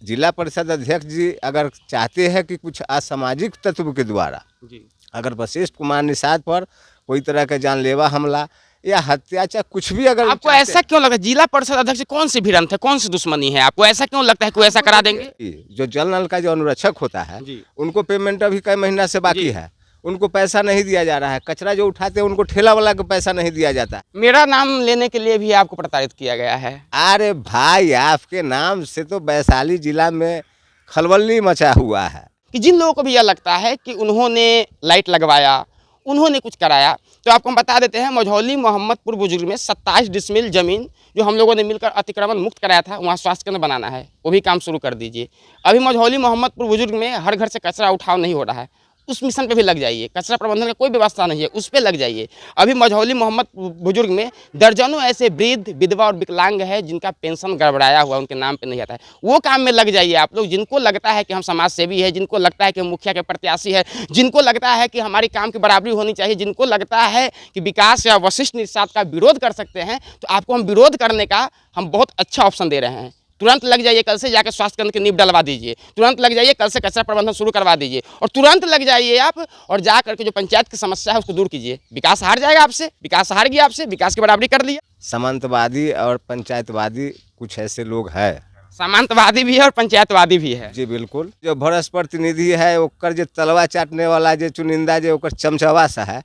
जिला परिषद अध्यक्ष जी अगर चाहते हैं कि कुछ असामाजिक तत्व के द्वारा जी। अगर वशिष्ठ कुमार निषाद पर कोई तरह का जानलेवा हमला या हत्या चाहे कुछ भी अगर आपको चाहते ऐसा क्यों लगा जिला परिषद अध्यक्ष से कौन सी भिड़ंत है, कौन सी दुश्मनी है? आपको ऐसा क्यों लगता है कि वो ऐसा करा देंगे? हैं, जो जल नल का जो अनुरक्षक होता है जी। उनको पेमेंट अभी कई महीना से बाकी जी। है, उनको पैसा नहीं दिया जा रहा है। कचरा जो उठाते हैं उनको ठेला वाला को पैसा नहीं दिया जाता। मेरा नाम लेने के लिए भी आपको प्रताड़ित किया गया है। अरे भाई आपके नाम से तो वैशाली जिला में खलबली मचा हुआ है। कि जिन लोगों को भी यह लगता है कि उन्होंने लाइट लगवाया, उन्होंने कुछ कराया, तो आपको हम बता देते हैं मझौली मोहम्मदपुर बुजुर्ग में 27 डिसमिल ज़मीन जो हम लोगों ने मिलकर अतिक्रमण मुक्त कराया था, वहाँ स्वास्थ्य केंद्र बनाना है, वो भी काम शुरू कर दीजिए। अभी मझौली मोहम्मदपुर बुजुर्ग में हर घर से कचरा उठाव नहीं हो रहा है, उस मिशन पे भी लग जाइए। कचरा प्रबंधन का कोई व्यवस्था नहीं है, उस पे लग जाइए। अभी मझौली मोहम्मद बुजुर्ग में दर्जनों ऐसे वृद्ध, विधवा और विकलांग है जिनका पेंशन गड़बड़ाया हुआ, उनके नाम पे नहीं आता है, वो काम में लग जाइए आप लोग। जिनको लगता है कि हम समाज सेवी है, जिनको लगता है कि हम मुखिया के प्रत्याशी है, जिनको लगता है कि हमारी काम की बराबरी होनी चाहिए, जिनको लगता है कि विकास या वशिष्ठ निषाद का विरोध कर सकते हैं, तो आपको हम विरोध करने का हम बहुत अच्छा ऑप्शन दे रहे हैं। तुरंत लग जाइए, कल से जाकर स्वास्थ्य केंद्र की नींव डलवा दीजिए। तुरंत लग जाइए, कल से कचरा प्रबंधन शुरू करवा दीजिए। और तुरंत लग जाइए आप और जा करके जो पंचायत की समस्या है उसको दूर कीजिए। विकास हार जाएगा आपसे, विकास हार गया आपसे, विकास की बराबरी कर लिया। सामंतवादी और पंचायतवादी कुछ ऐसे लोग हैं। सामंतवादी भी है और पंचायतवादी भी है। जी बिल्कुल। जो भ्रष्ट प्रतिनिधि है ओकर जो तलवा चाटने वाला जो चुनिंदा जो ओकर चमचवा सा है,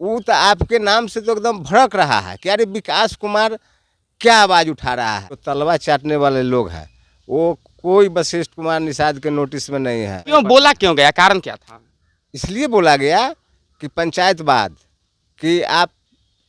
वो तो आपके नाम से तो एकदम भड़क रहा है कि अरे विकास कुमार क्या आवाज़ उठा रहा है। तो तलवा चाटने वाले लोग हैं, वो कोई वशिष्ठ कुमार निषाद के नोटिस में नहीं है। क्यों बोला, क्यों गया, कारण क्या था? इसलिए बोला गया कि पंचायतवाद कि आप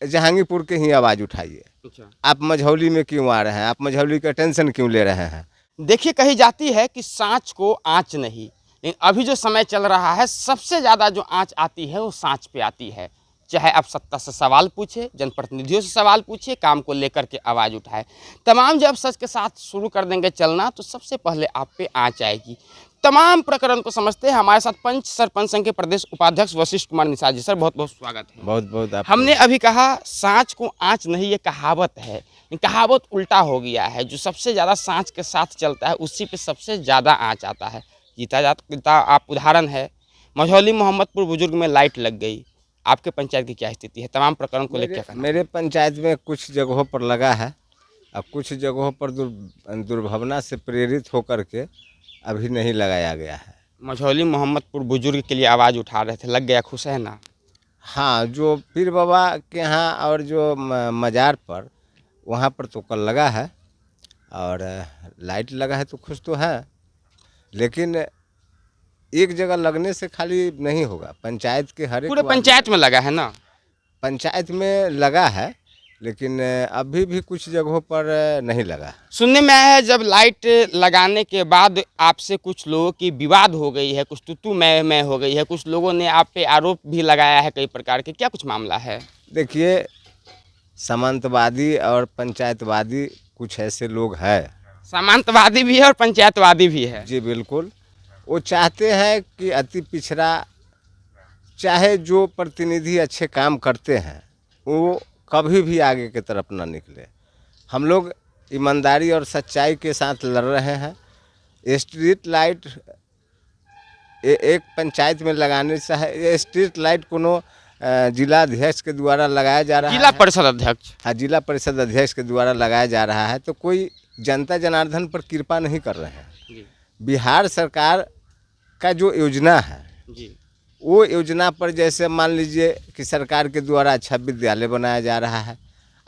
जहांगीरपुर के ही आवाज़ उठाइए, अच्छा। आप मझौली में क्यों आ रहे हैं, आप मझौली का टेंशन क्यों ले रहे हैं। देखिए, कही जाती है कि सांच को आँच नहीं, लेकिन अभी जो समय चल रहा है सबसे ज़्यादा जो आँच आती है वो सांच पे आती है। चाहे आप सत्ता से सवाल पूछे, जनप्रतिनिधियों से सवाल पूछिए, काम को लेकर के आवाज़ उठाए, तमाम जब सच के साथ शुरू कर देंगे चलना तो सबसे पहले आप पे आँच आएगी। तमाम प्रकरण को समझते हैं। हमारे साथ पंच सरपंच संघ के प्रदेश उपाध्यक्ष वशिष्ठ कुमार निषाद जी। सर, बहुत बहुत स्वागत है। बहुत बहुत आप हमने अभी कहा सांच को आँच नहीं, ये कहावत है। ये कहावत उल्टा हो गया है। जो सबसे ज़्यादा सांच के साथ चलता है उसी पे सबसे ज़्यादा आँच आता है। जीता जाता आप उदाहरण है, मझौली मोहम्मदपुर बुजुर्ग में लाइट लग गई, आपके पंचायत की क्या स्थिति है? तमाम प्रकरण को लेकर क्या कहना? मेरे पंचायत में कुछ जगहों पर लगा है और कुछ जगहों पर दुर्भावना से प्रेरित होकर के अभी नहीं लगाया गया है। मझौली मोहम्मदपुर बुजुर्ग के लिए आवाज़ उठा रहे थे, लग गया, खुश है ना? हाँ, जो पीर बाबा के यहाँ और जो मज़ार पर वहाँ पर तो कल लगा है और लाइट लगा है तो खुश तो है, लेकिन एक जगह लगने से खाली नहीं होगा। पंचायत के हर एक पूरे पंचायत में लगा है ना? पंचायत में लगा है, लेकिन अभी भी कुछ जगहों पर नहीं लगा। सुनने में आया है जब लाइट लगाने के बाद आपसे कुछ लोगों की विवाद हो गई है, कुछ तू मैं हो गई है, कुछ लोगों ने आप पे आरोप भी लगाया है कई प्रकार के, क्या कुछ मामला है? देखिए, सामंतवादी और पंचायतवादी कुछ ऐसे लोग हैं। सामंतवादी भी है और पंचायतवादी भी है। जी बिल्कुल। वो चाहते हैं कि अति पिछड़ा, चाहे जो प्रतिनिधि अच्छे काम करते हैं वो कभी भी आगे की तरफ ना निकले। हम लोग ईमानदारी और सच्चाई के साथ लड़ रहे हैं। स्ट्रीट लाइट एक पंचायत में लगाने से है, स्ट्रीट लाइट कोनो जिला अध्यक्ष के द्वारा लगाया जा रहा है। जिला परिषद अध्यक्ष। हाँ, जिला परिषद अध्यक्ष के द्वारा लगाया जा रहा है, तो कोई जनता जनार्दन पर कृपा नहीं कर रहे हैं। बिहार सरकार का जो योजना है जी। वो योजना पर जैसे मान लीजिए कि सरकार के द्वारा अच्छा विद्यालय बनाया जा रहा है,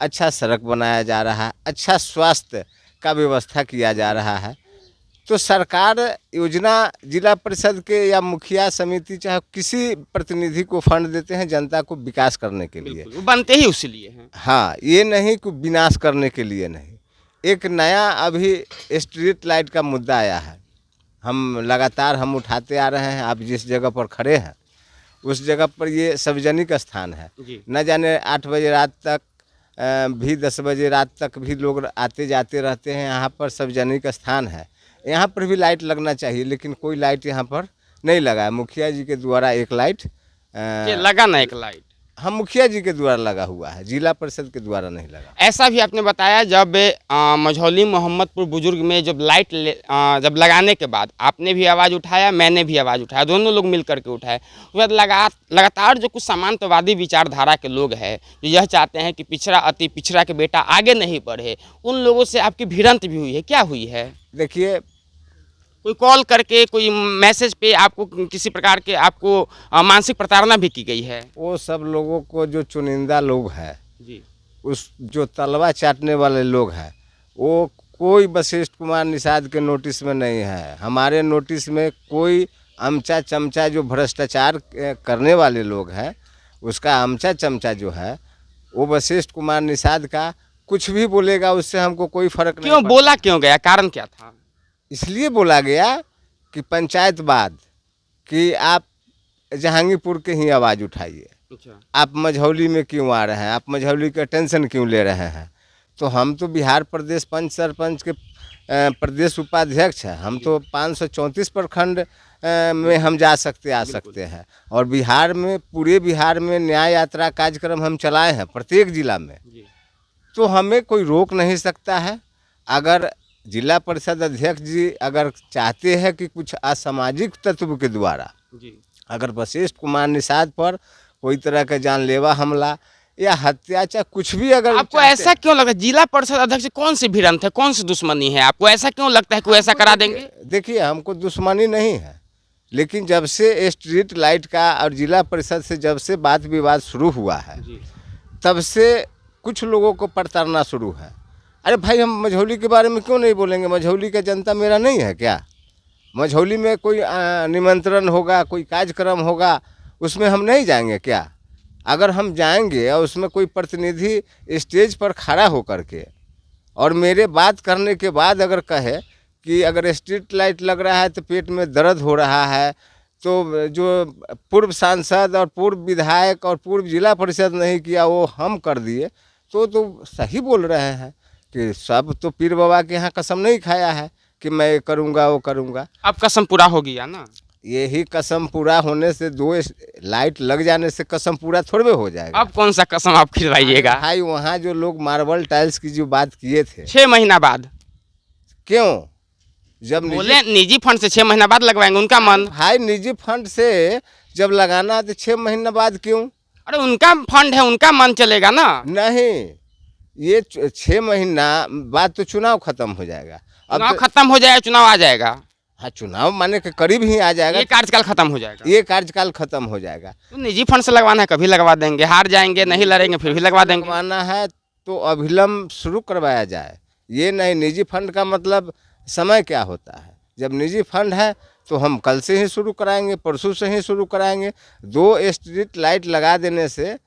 अच्छा सड़क बनाया जा रहा है, अच्छा स्वास्थ्य का व्यवस्था किया जा रहा है, तो सरकार योजना जिला परिषद के या मुखिया समिति चाहे किसी प्रतिनिधि को फंड देते हैं जनता को विकास करने के लिए। वो बनते ही उसी लिए हैं। हाँ, ये नहीं कि विनाश करने के लिए नहीं। एक नया अभी स्ट्रीट लाइट का मुद्दा आया है, हम लगातार हम उठाते आ रहे हैं। आप जिस जगह पर खड़े हैं उस जगह पर ये सार्वजनिक स्थान है। न जाने 8 बजे रात तक भी 10 बजे रात तक भी लोग आते जाते रहते हैं। यहाँ पर सार्वजनिक स्थान है, यहाँ पर भी लाइट लगना चाहिए, लेकिन कोई लाइट यहाँ पर नहीं लगा है। मुखिया जी के द्वारा एक लाइट लगा ना, एक लाइट। हम मुखिया जी के द्वारा लगा हुआ है, जिला परिषद के द्वारा नहीं लगा। ऐसा भी आपने बताया जब मझौली मोहम्मदपुर बुजुर्ग में जब जब लगाने के बाद आपने भी आवाज़ उठाया, मैंने भी आवाज़ उठाया, दोनों लोग मिल करके उठाए। उसके बाद लगातार जो कुछ सामंतवादी विचारधारा के लोग हैं जो यह चाहते हैं कि पिछड़ा अति पिछड़ा के बेटा आगे नहीं बढ़े, उन लोगों से आपकी भिड़ंत भी हुई है, क्या हुई है? देखिए, कोई कॉल करके, कोई मैसेज पे आपको किसी प्रकार के आपको मानसिक प्रताड़ना भी की गई है? वो सब लोगों को जो चुनिंदा लोग हैं, जी उस जो तलवा चाटने वाले लोग हैं, वो कोई वशिष्ठ कुमार निषाद के नोटिस में नहीं है। हमारे नोटिस में कोई अमचा चमचा जो भ्रष्टाचार करने वाले लोग हैं, उसका अमचा चमचा जो है वो वशिष्ठ कुमार निषाद का कुछ भी बोलेगा उससे हमको कोई फर्क नहीं क्यों पड़ता। बोला, क्यों गया, कारण क्या था? इसलिए बोला गया कि पंचायत बाद कि आप जहांगीरपुर के ही आवाज़ उठाइए, अच्छा, आप मझौली में क्यों आ रहे हैं, आप मझौली का टेंशन क्यों ले रहे हैं। तो हम तो बिहार प्रदेश पंच सरपंच के प्रदेश उपाध्यक्ष हैं, हम तो 534 प्रखंड में हम जा सकते आ सकते हैं। और बिहार में, पूरे बिहार में न्याय यात्रा कार्यक्रम हम चलाए हैं प्रत्येक जिला में, तो हमें कोई रोक नहीं सकता है। अगर जिला परिषद अध्यक्ष जी अगर चाहते हैं कि कुछ असामाजिक तत्व के द्वारा अगर वशिष्ठ कुमार निषाद पर कोई तरह का जानलेवा हमला या हत्याचार कुछ भी अगर आपको ऐसा क्यों लगा? जिला परिषद अध्यक्ष से कौन सी भिड़ंत है, कौन सी दुश्मनी है? आपको ऐसा क्यों लगता है कि वो ऐसा करा देंगे? देखिए, हमको दुश्मनी नहीं है, लेकिन जब से स्ट्रीट लाइट का और जिला परिषद से जब से वाद विवाद शुरू हुआ है, तब से कुछ लोगों को प्रताड़ना शुरू है। अरे भाई, हम मझौली के बारे में क्यों नहीं बोलेंगे? मझौली का जनता मेरा नहीं है क्या? मझौली में कोई निमंत्रण होगा, कोई कार्यक्रम होगा, उसमें हम नहीं जाएंगे क्या? अगर हम जाएंगे और उसमें कोई प्रतिनिधि स्टेज पर खड़ा होकर के और मेरे बात करने के बाद अगर कहे कि अगर स्ट्रीट लाइट लग रहा है तो पेट में दर्द हो रहा है, तो जो पूर्व सांसद और पूर्व विधायक और पूर्व जिला परिषद नहीं किया वो हम कर दिए, तो सही बोल रहे हैं कि सब तो पीर बाबा के यहाँ कसम नहीं खाया है कि मैं ये करूँगा वो करूँगा। अब कसम पूरा हो गया ना? यही कसम पूरा होने से, 2 लाइट लग जाने से कसम पूरा थोड़े हो जाएगा। अब कौन सा कसम आप खिलवाइएगा? भाई, वहाँ जो लोग मार्बल टाइल्स की जो बात किए थे, 6 महीना बाद क्यों? जब बोले निजी फंड से 6 महीना बाद लगवाएंगे, उनका मन। भाई, निजी फंड से जब लगाना है तो 6 महीना बाद क्यों? अरे उनका फंड है, उनका मन चलेगा ना? नहीं, ये 6 महीना बाद तो चुनाव खत्म हो जाएगा। अब चुनाव खत्म हो जाएगा, चुनाव आ जाएगा, हाँ, चुनाव माने के करीब ही आ जाएगा, ये कार्यकाल खत्म हो जाएगा, ये कार्यकाल खत्म हो जाएगा। तो निजी फंड से लगवाना है, कभी लगवा देंगे, हार जाएंगे, नहीं लड़ेंगे, फिर भी लगवा देंगे। लगवाना है तो अभिलंब शुरू करवाया जाए, ये नहीं। निजी फंड का मतलब समय क्या होता है? जब निजी फंड है तो हम कल से ही शुरू कराएंगे, परसों से ही शुरू कराएंगे। 2 स्ट्रीट लाइट लगा देने से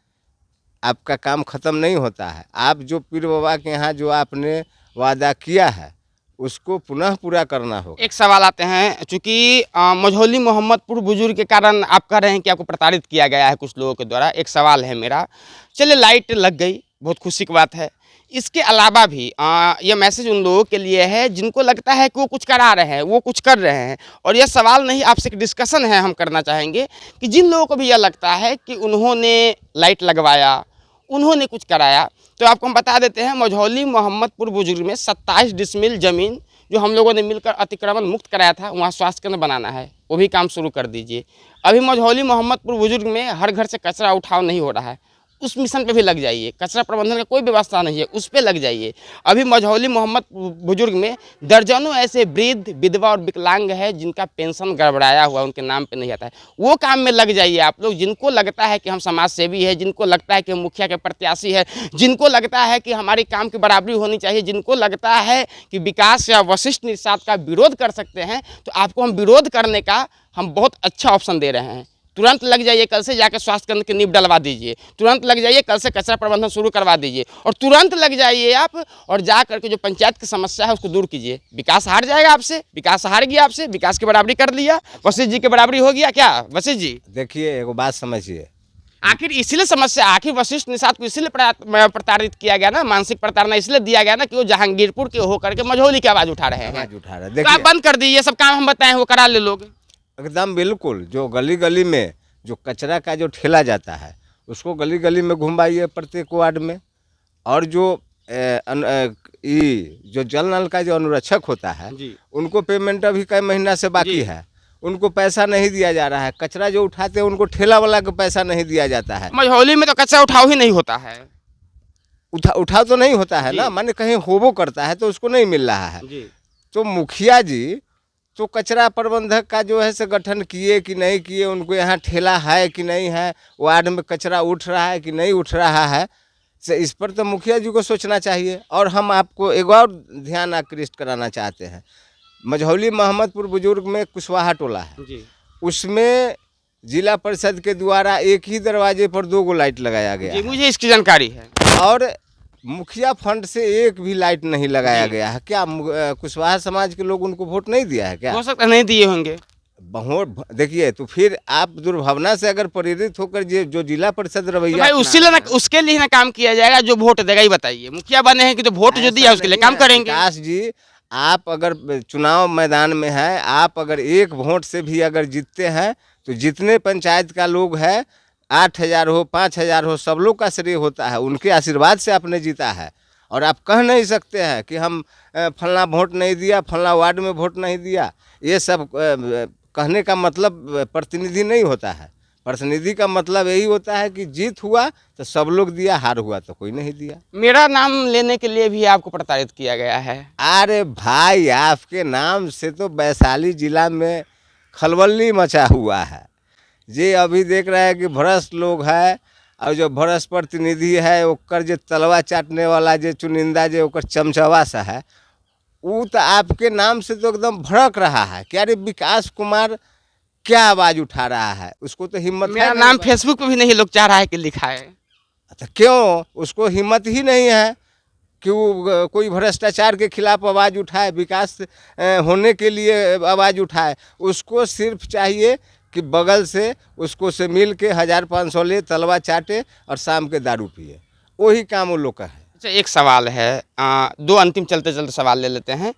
आपका काम ख़त्म नहीं होता है। आप जो पीर बाबा के यहाँ जो आपने वादा किया है उसको पुनः पूरा करना होगा। एक सवाल आते हैं, चूंकि मझौली मोहम्मदपुर बुजुर्ग के कारण आप कह रहे हैं कि आपको प्रताड़ित किया गया है कुछ लोगों के द्वारा। एक सवाल है मेरा, चलिए लाइट लग गई, बहुत खुशी की बात है। इसके अलावा भी ये मैसेज उन लोगों के लिए है जिनको लगता है कि वो कुछ करा रहे हैं, वो कुछ कर रहे हैं। और यह सवाल नहीं, आपसे एक डिस्कशन है, हम करना चाहेंगे कि जिन लोगों को भी यह लगता है कि उन्होंने लाइट लगवाया, उन्होंने कुछ कराया, तो आपको हम बता देते हैं मझौली मोहम्मदपुर बुजुर्ग में 27 डिसमिल ज़मीन जो हम लोगों ने मिलकर अतिक्रमण मुक्त कराया था, वहाँ स्वास्थ्य केंद्र बनाना है, वो भी काम शुरू कर दीजिए। अभी मझौली मोहम्मदपुर बुजुर्ग में हर घर से कचरा उठाव नहीं हो रहा है, उस मिशन पे भी लग जाइए। कचरा प्रबंधन का कोई व्यवस्था नहीं है, उस पे लग जाइए। अभी मझौली मोहम्मद बुजुर्ग में दर्जनों ऐसे वृद्ध, विधवा और विकलांग है जिनका पेंशन गड़बड़ाया हुआ, उनके नाम पे नहीं आता है, वो काम में लग जाइए आप लोग। जिनको लगता है कि हम समाज सेवी है, जिनको लगता है कि हम मुखिया के प्रत्याशी है, जिनको लगता है कि हमारी काम की बराबरी होनी चाहिए, जिनको लगता है कि विकास या वशिष्ठ निषाद का विरोध कर सकते हैं, तो आपको हम विरोध करने का हम बहुत अच्छा ऑप्शन दे रहे हैं। तुरंत लग जाइए, कल से जाकर स्वास्थ्य केंद्र की नींव डलवा दीजिए। तुरंत लग जाइए, कल से कचरा प्रबंधन शुरू करवा दीजिए। और तुरंत लग जाइए आप और जा करके जो पंचायत की समस्या है उसको दूर कीजिए। विकास हार जाएगा आपसे, विकास हार गया आपसे, विकास की बराबरी कर लिया, वशिष्ठ जी की बराबरी हो गया क्या? वशिष्ठ जी देखिए, एगो बात समझिए, आखिर इसीलिए समस्या, आखिर वशिष्ठ निषाद को इसीलिए प्रताड़ित किया गया ना, मानसिक प्रताड़ना इसलिए दिया गया ना कि वो जहांगीरपुर के होकर के मझौली की आवाज़ उठा रहे हैं। आवाज उठा रहे हैं। तो आप देखिए, बंद कर दीजिए, सब काम हम बताएं वो करा ले लोग। एकदम बिल्कुल। जो गली गली में जो कचरा का जो ठेला जाता है उसको गली गली में घुमाइए प्रत्येक वार्ड में। और जो जो जल नल का जो अनुरक्षक होता है जी। उनको पेमेंट अभी कई महीना से बाकी जी। है, उनको पैसा नहीं दिया जा रहा है। कचरा जो उठाते हैं उनको ठेला वाला को पैसा नहीं दिया जाता है। मझौली में तो कचरा उठाव ही नहीं होता है। उठाव तो नहीं होता है जी। ना, माने कहीं होबो करता है तो उसको नहीं मिल रहा है। जी। तो मुखिया जी तो कचरा प्रबंधक का जो है से गठन किए कि नहीं किए, उनको यहाँ ठेला है कि नहीं है, वार्ड में कचरा उठ रहा है कि नहीं उठ रहा है, से इस पर तो मुखिया जी को सोचना चाहिए। और हम आपको एक और ध्यान आकृष्ट कराना चाहते हैं। मझौली मोहम्मदपुर बुजुर्ग में कुशवाहा टोला है, जी। उसमें जिला परिषद के द्वारा एक ही दरवाजे पर 2 गो लाइट लगाया गया जी, है। मुझे इसकी जानकारी है। और मुखिया फंड से एक भी लाइट नहीं लगाया जी। गया है। क्या कुशवाहा समाज के लोग उनको वोट नहीं दिया है क्या? हो सकता है नहीं दिए होंगे। देखिए, तो फिर आप दुर्भावना से अगर प्रेरित होकर जो जिला परिषद तो रवैया भाई उसी लिए ना, उसके लिए ना काम किया जाएगा जो वोट देगा। ही बताइए, मुखिया बने हैं कि जो वोट जो दिया उसके लिए काम करेंगे। विकास जी, आप अगर चुनाव मैदान में हैं, आप अगर एक वोट से भी अगर जीतते हैं तो जितने पंचायत का लोग है, 8,000 हो 5,000 हो, सब लोग का श्रेय होता है। उनके आशीर्वाद से आपने जीता है। और आप कह नहीं सकते हैं कि हम फलना वोट नहीं दिया, फलना वार्ड में वोट नहीं दिया। ये सब कहने का मतलब प्रतिनिधि नहीं होता है। प्रतिनिधि का मतलब यही होता है कि जीत हुआ तो सब लोग दिया, हार हुआ तो कोई नहीं दिया। मेरा नाम लेने के लिए भी आपको प्रताड़ित किया गया है। अरे भाई, आपके नाम से तो वैशाली जिला में खलबली मचा हुआ है। ये अभी देख रहे हैं कि भ्रष्ट लोग है, और जो भ्रष्ट प्रतिनिधि है ओकर जो तलवा चाटने वाला जो चुनिंदा जो ओकर चमचवा सा है, वो तो आपके नाम से तो एकदम भड़क रहा है कि अरे विकास कुमार क्या आवाज़ उठा रहा है। उसको तो हिम्मत है मेरा नहीं नाम भाई। फेसबुक पे भी नहीं लोग चाह रहा है कि लिखा है। तो क्यों? उसको हिम्मत ही नहीं है कि वो कोई भ्रष्टाचार के खिलाफ आवाज़ उठाए, विकास होने के लिए आवाज़ उठाए। उसको सिर्फ चाहिए कि बगल से उसको से मिल के 1,000-500 ले, तलवा चाटे और शाम के दारू पिए। वही काम वो लोग का है। अच्छा, एक सवाल है, दो अंतिम चलते चलते सवाल ले लेते हैं।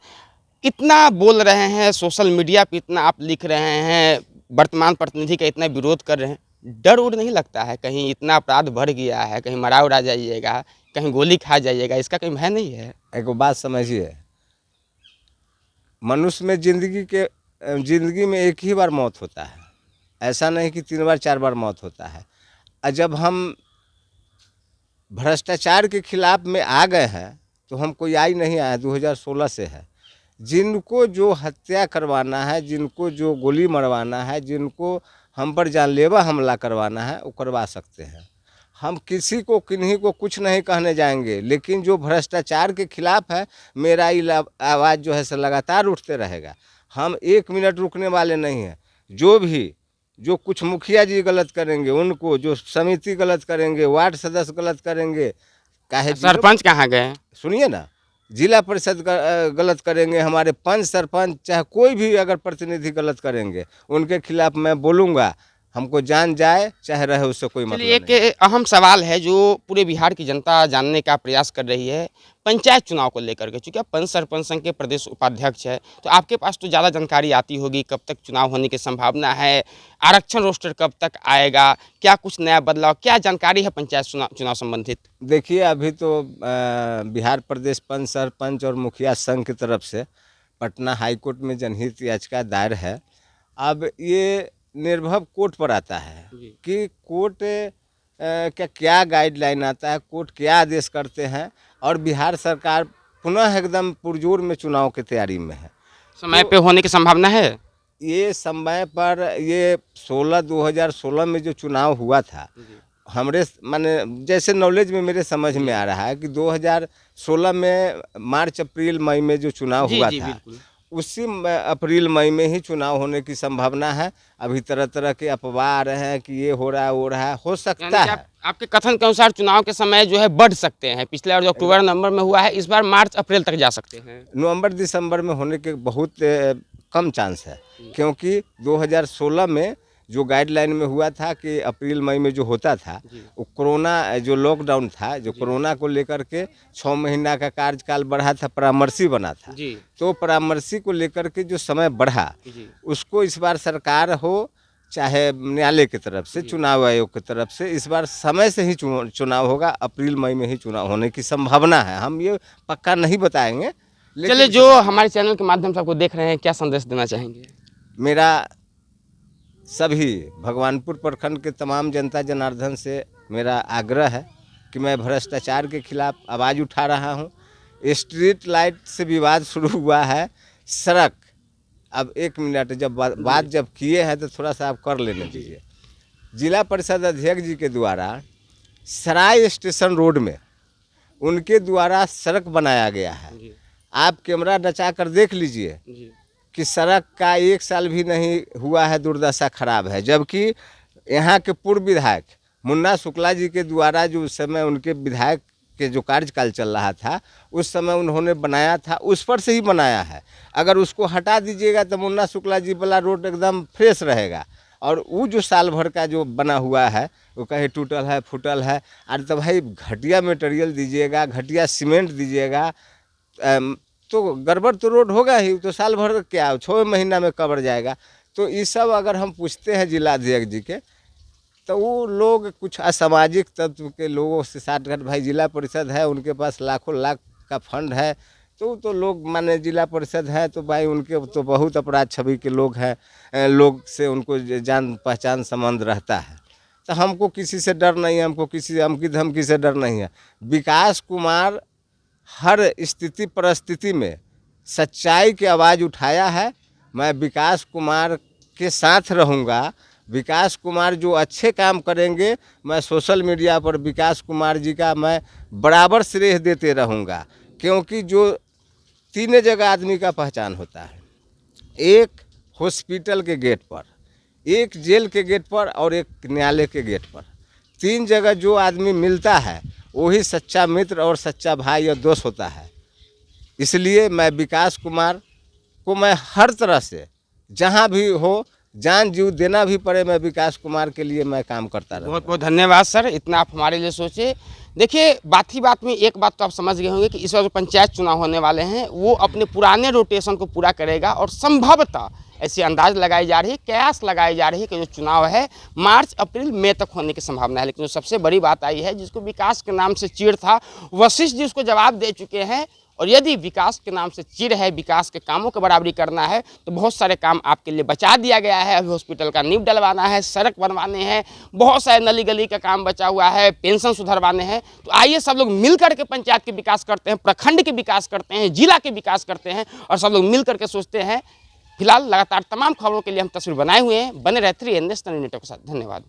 इतना बोल रहे हैं, सोशल मीडिया पे इतना आप लिख रहे हैं, वर्तमान प्रतिनिधि का इतना विरोध कर रहे हैं, डर उड़ नहीं लगता है कहीं इतना अपराध बढ़ गया है, कहीं मरा उड़ा जाइएगा, कहीं गोली खा जाइएगा, इसका कहीं भय नहीं है? एक बात समझिए, मनुष्य में जिंदगी में एक ही बार मौत होता है। ऐसा नहीं कि 3 बार 4 बार मौत होता है। और जब हम भ्रष्टाचार के खिलाफ में आ गए हैं तो हम कोई आई नहीं आया, 2016 से है। जिनको जो हत्या करवाना है, जिनको जो गोली मरवाना है, जिनको हम पर जानलेवा हमला करवाना है, वो करवा सकते हैं। हम किसी को किन्हीं को कुछ नहीं कहने जाएंगे, लेकिन जो भ्रष्टाचार के खिलाफ है, मेरा आवाज़ जो है से लगातार उठते रहेगा। हम 1 मिनट रुकने वाले नहीं हैं। जो कुछ मुखिया जी गलत करेंगे उनको, जो समिति गलत करेंगे, वार्ड सदस्य गलत करेंगे, काहे सरपंच कहाँ गए? सुनिए ना, जिला परिषद गलत करेंगे, हमारे पंच सरपंच चाहे कोई भी अगर प्रतिनिधि गलत करेंगे, उनके खिलाफ मैं बोलूँगा। हमको जान जाए चाहे रहे, उससे कोई मतलब चलिए, नहीं। एक अहम सवाल है जो पूरे बिहार की जनता जानने का प्रयास कर रही है, पंचायत चुनाव को लेकर के। चूँकि आप पंच सरपंच संघ के प्रदेश उपाध्यक्ष है, तो आपके पास तो ज़्यादा जानकारी आती होगी, कब तक चुनाव होने की संभावना है, आरक्षण रोस्टर कब तक आएगा, क्या कुछ नया बदलाव, क्या जानकारी है पंचायत चुनाव संबंधित? देखिए, अभी तो बिहार प्रदेश पंच सरपंच और मुखिया संघ की तरफ से पटना हाईकोर्ट में जनहित याचिका दायर है। अब ये निर्भर कोर्ट पर आता है कि कोर्ट का क्या गाइडलाइन आता है, कोर्ट क्या आदेश करते हैं। और बिहार सरकार पुनः एकदम पुरजोर में चुनाव की तैयारी में है। समय पे होने की संभावना है? ये समय पर, ये 2016 में जो चुनाव हुआ था, हमरे माने जैसे नॉलेज में मेरे समझ में आ रहा है कि 2016 में मार्च अप्रैल मई में जो चुनाव हुआ था, उसी अप्रैल मई में ही चुनाव होने की संभावना है। अभी तरह तरह के अफवाह आ रहे हैं कि ये हो रहा है, वो रहा है, हो सकता है। आपके कथन के अनुसार चुनाव के समय जो है बढ़ सकते हैं। पिछले बार जो अक्टूबर नवंबर में हुआ है, इस बार मार्च अप्रैल तक जा सकते हैं। नवंबर दिसंबर में होने के बहुत कम चांस है, क्योंकि 2016 में जो गाइडलाइन में हुआ था कि अप्रैल मई में जो होता था, वो कोरोना जो लॉकडाउन था, जो कोरोना को लेकर के 6 महीना का कार्यकाल बढ़ा था, परामर्शी बना था। तो परामर्शी को लेकर के जो समय बढ़ा, उसको इस बार सरकार हो चाहे न्यायालय की तरफ से, चुनाव आयोग की तरफ से, इस बार समय से ही चुनाव होगा। अप्रैल मई में ही चुनाव होने की संभावना है। हम ये पक्का नहीं बताएंगे, चलिए, लेकिन जो हमारे चैनल के माध्यम से आपको देख रहे हैं, क्या संदेश देना चाहेंगे? मेरा सभी भगवानपुर प्रखंड के तमाम जनता जनार्दन से मेरा आग्रह है कि मैं भ्रष्टाचार के खिलाफ आवाज़ उठा रहा हूँ। स्ट्रीट लाइट से विवाद शुरू हुआ है, सड़क, अब 1 मिनट जब बात जब किए हैं तो थोड़ा सा आप कर लेने दीजिए। जिला परिषद अध्यक्ष जी के द्वारा सराय स्टेशन रोड में उनके द्वारा सड़क बनाया गया है। आप कैमरा नचा कर देख लीजिए कि सड़क का 1 साल भी नहीं हुआ है, दुर्दशा खराब है। जबकि यहाँ के पूर्व विधायक मुन्ना शुक्ला जी के द्वारा जो उस समय उनके विधायक के जो कार्यकाल चल रहा था, उस समय उन्होंने बनाया था, उस पर से ही बनाया है। अगर उसको हटा दीजिएगा तो मुन्ना शुक्ला जी वाला रोड एकदम फ्रेश रहेगा। और वो जो साल भर का जो बना हुआ है वो कहीं टूटल है, फूटल है। अरे तो भाई घटिया मटेरियल दीजिएगा, घटिया सीमेंट दीजिएगा तो गड़बड़ तो रोड होगा ही। तो साल भर क्या 6 महीना में कवर जाएगा। तो ये सब अगर हम पूछते हैं जिलाध्यक्ष जी के, तो वो लोग कुछ असामाजिक तत्व के लोगों से साठगांठ, भाई जिला परिषद है, उनके पास लाखों लाख का फंड है, तो लोग माने जिला परिषद है तो भाई उनके तो बहुत अपराध छवि के लोग हैं, लोग से उनको जान पहचान संबंध रहता है। तो हमको किसी से डर नहीं है, हमको किसी धमकी धमकी से डर नहीं है। विकास कुमार हर स्थिति परिस्थिति में सच्चाई की आवाज़ उठाया है। मैं विकास कुमार के साथ रहूँगा। विकास कुमार जो अच्छे काम करेंगे, मैं सोशल मीडिया पर विकास कुमार जी का मैं बराबर श्रेय देते रहूँगा। क्योंकि जो 3 जगह आदमी का पहचान होता है, एक हॉस्पिटल के गेट पर, एक जेल के गेट पर और एक न्यायालय के गेट पर। 3 जगह जो आदमी मिलता है वही सच्चा मित्र और सच्चा भाई और दोस्त होता है। इसलिए मैं विकास कुमार को मैं हर तरह से जहाँ भी हो, जान जीव देना भी पड़े, मैं विकास कुमार के लिए मैं काम करता रहूँगा। बहुत बहुत धन्यवाद सर, इतना आप हमारे लिए सोचे। देखिए, बात ही बात में एक बात तो आप समझ गए होंगे कि इस बार जो पंचायत चुनाव होने वाले हैं वो अपने पुराने रोटेशन को पूरा करेगा। और संभवतः ऐसे अंदाज लगाई जा रही है, कयास लगाई जा रही है कि जो चुनाव है मार्च अप्रैल मई तक होने की संभावना है। लेकिन जो सबसे बड़ी बात आई है, जिसको विकास के नाम से चिढ़ था, वशिष्ठ जी उसको जवाब दे चुके हैं। और यदि विकास के नाम से चिढ़ है, विकास के कामों की बराबरी करना है, तो बहुत सारे काम आपके लिए बचा दिया गया है। अभी हॉस्पिटल का नींव डलवाना है, सड़क बनवाने हैं, बहुत सारे नली गली का काम बचा हुआ है, पेंशन सुधरवाने हैं। तो आइए सब लोग मिल करके पंचायत के विकास करते हैं, प्रखंड के विकास करते हैं, जिला के विकास करते हैं, और सब लोग मिल करके सोचते हैं। फिलहाल लगातार तमाम खबरों के लिए हम तस्वीर बनाए हुए हैं। बने रहते रहिए नेशनल नेटवर्क के साथ। धन्यवाद।